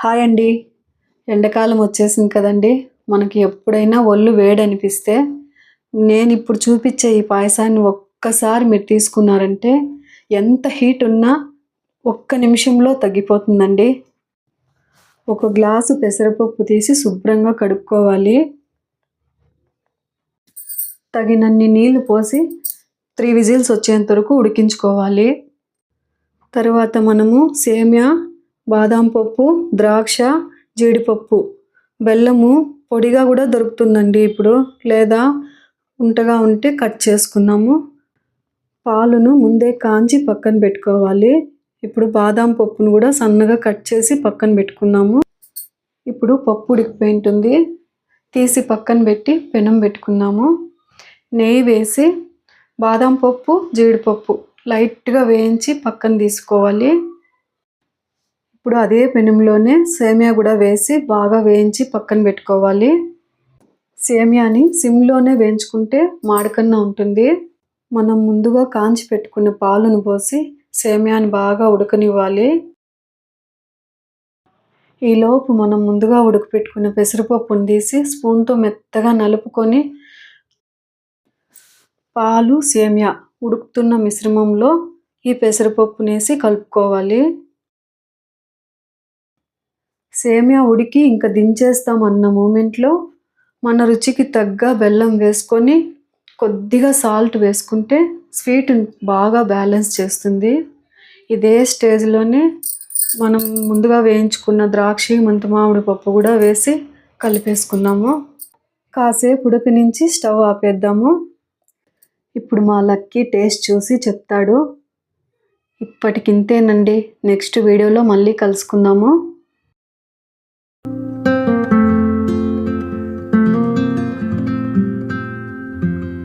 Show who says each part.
Speaker 1: Hi అండి. ఎండాకాలం వచ్చేసింది కదండీ! మనకి ఎప్పుడైనా ఒళ్ళు వేడనిపిస్తే నేనిప్పుడు చూపించే ఈ పాయసాన్ని ఒక్కసారి మీరు తీసుకున్నారంటే ఎంత హీట్ ఉన్నా ఒక్క నిమిషంలో తగ్గిపోతుందండి. ఒక గ్లాసు పెసరపప్పు తీసి శుభ్రంగా కడుక్కోవాలి. తగినన్ని నీళ్లు పోసి 3 విజిల్స్ వచ్చేంత వరకు ఉడికించుకోవాలి. తర్వాత మనము సేమియా, బాదం పప్పు, ద్రాక్ష, జీడిపప్పు, బెల్లము పొడిగా కూడా దొరుకుతుందండి ఇప్పుడు, లేదా ఉంటగా ఉంటే కట్ చేసుకున్నాము. పాలును ముందే కాంచి పక్కన పెట్టుకోవాలి. ఇప్పుడు బాదం పప్పును కూడా సన్నగా కట్ చేసి పక్కన పెట్టుకున్నాము. ఇప్పుడు పప్పు ఉడికిపోయి ఉంటుంది, తీసి పక్కన పెట్టి పెనం పెట్టుకున్నాము. నెయ్యి వేసి బాదం పప్పు, జీడిపప్పు లైట్గా వేయించి పక్కన తీసుకోవాలి. ఇప్పుడు అదే పెనంలోనే సేమియా కూడా వేసి బాగా వేయించి పక్కన పెట్టుకోవాలి. సేమియాని సిమ్లోనే వేయించుకుంటే మాడకన్నా ఉంటుంది. మనం ముందుగా కాంచి పెట్టుకున్న పాలను పోసి సేమియాని బాగా ఉడకనివ్వాలి. ఈలోపు మనం ముందుగా ఉడకపెట్టుకున్న పెసరపప్పును తీసి స్పూన్తో మెత్తగా నలుపుకొని పాలు, సేమియా ఉడుకుతున్న మిశ్రమంలో ఈ పెసరపప్పునేసి కలుపుకోవాలి. సేమియా ఉడికి ఇంకా దించేస్తాం అన్న మూమెంట్లో మన రుచికి తగ్గ బెల్లం వేసుకొని కొద్దిగా సాల్ట్ వేసుకుంటే స్వీట్ బాగా బ్యాలెన్స్ చేస్తుంది. ఇదే స్టేజ్లోనే మనం ముందుగా వేయించుకున్న ద్రాక్ష, మామిడి పప్పు కూడా వేసి కలిపేసుకుందాము. కాసేపు ఉడకనించి స్టవ్ ఆపేద్దాము. ఇప్పుడు మా లక్కీ టేస్ట్ చూసి చెప్తాడు. ఇప్పటికింతేనండి. నెక్స్ట్ వీడియోలో మళ్ళీ కలుసుకుందాము.